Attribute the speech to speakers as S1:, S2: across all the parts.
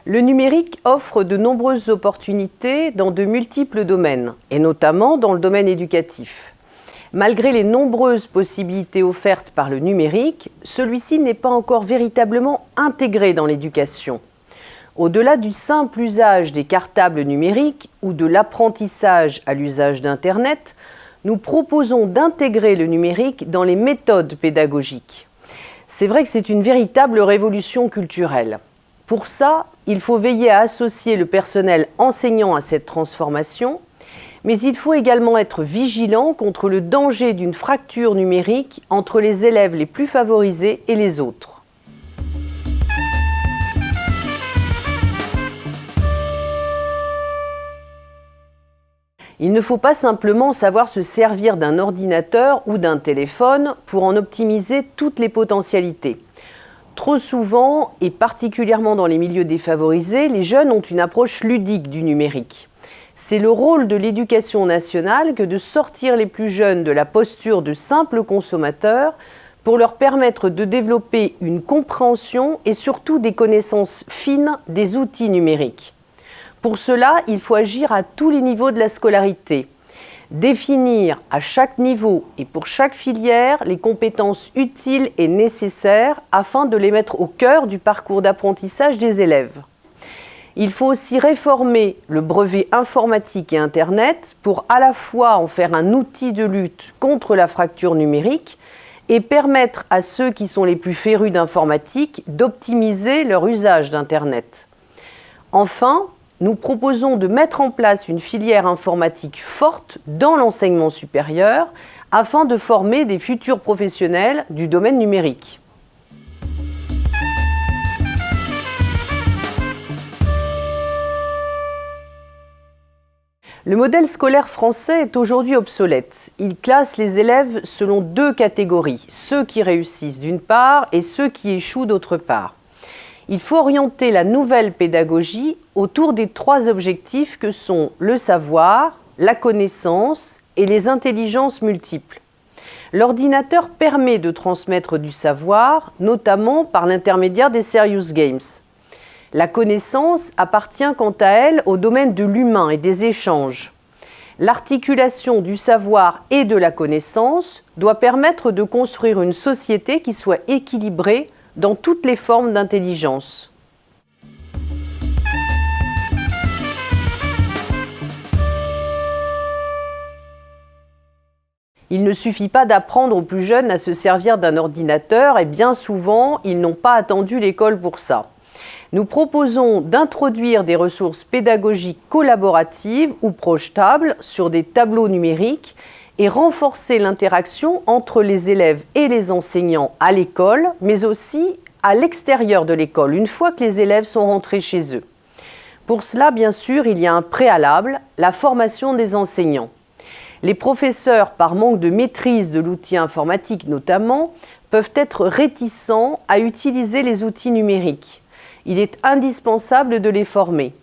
S1: Le numérique offre de nombreuses opportunités dans de multiples domaines, et notamment dans le domaine éducatif. Malgré les nombreuses possibilités offertes par le numérique, celui-ci n'est pas encore véritablement intégré dans l'éducation. Au-delà du simple usage des cartables numériques ou de l'apprentissage à l'usage d'Internet, nous proposons d'intégrer le numérique dans les méthodes pédagogiques. C'est vrai que c'est une véritable révolution culturelle. Pour ça, il faut veiller à associer le personnel enseignant à cette transformation, mais il faut également être vigilant contre le danger d'une fracture numérique entre les élèves les plus favorisés et les autres. Il ne faut pas simplement savoir se servir d'un ordinateur ou d'un téléphone pour en optimiser toutes les potentialités. Trop souvent, et particulièrement dans les milieux défavorisés, les jeunes ont une approche ludique du numérique. C'est le rôle de l'éducation nationale que de sortir les plus jeunes de la posture de simples consommateurs pour leur permettre de développer une compréhension et surtout des connaissances fines des outils numériques. Pour cela, il faut agir à tous les niveaux de la scolarité. Définir à chaque niveau et pour chaque filière les compétences utiles et nécessaires afin de les mettre au cœur du parcours d'apprentissage des élèves. Il faut aussi réformer le brevet informatique et Internet pour à la fois en faire un outil de lutte contre la fracture numérique et permettre à ceux qui sont les plus férus d'informatique d'optimiser leur usage d'Internet. Enfin, nous proposons de mettre en place une filière informatique forte dans l'enseignement supérieur afin de former des futurs professionnels du domaine numérique. Le modèle scolaire français est aujourd'hui obsolète. Il classe les élèves selon deux catégories, ceux qui réussissent d'une part et ceux qui échouent d'autre part. Il faut orienter la nouvelle pédagogie autour des trois objectifs que sont le savoir, la connaissance et les intelligences multiples. L'ordinateur permet de transmettre du savoir, notamment par l'intermédiaire des serious games. La connaissance appartient quant à elle au domaine de l'humain et des échanges. L'articulation du savoir et de la connaissance doit permettre de construire une société qui soit équilibrée dans toutes les formes d'intelligence. Il ne suffit pas d'apprendre aux plus jeunes à se servir d'un ordinateur et bien souvent, ils n'ont pas attendu l'école pour ça. Nous proposons d'introduire des ressources pédagogiques collaboratives ou projetables sur des tableaux numériques et renforcer l'interaction entre les élèves et les enseignants à l'école, mais aussi à l'extérieur de l'école, une fois que les élèves sont rentrés chez eux. Pour cela, bien sûr, il y a un préalable, la formation des enseignants. Les professeurs, par manque de maîtrise de l'outil informatique notamment, peuvent être réticents à utiliser les outils numériques. Il est indispensable de les former.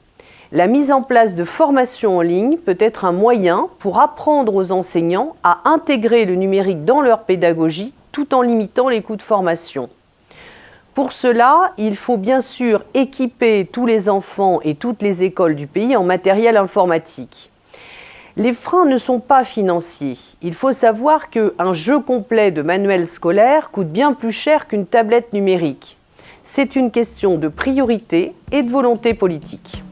S1: La mise en place de formations en ligne peut être un moyen pour apprendre aux enseignants à intégrer le numérique dans leur pédagogie tout en limitant les coûts de formation. Pour cela, il faut bien sûr équiper tous les enfants et toutes les écoles du pays en matériel informatique. Les freins ne sont pas financiers. Il faut savoir qu'un jeu complet de manuels scolaires coûte bien plus cher qu'une tablette numérique. C'est une question de priorité et de volonté politique.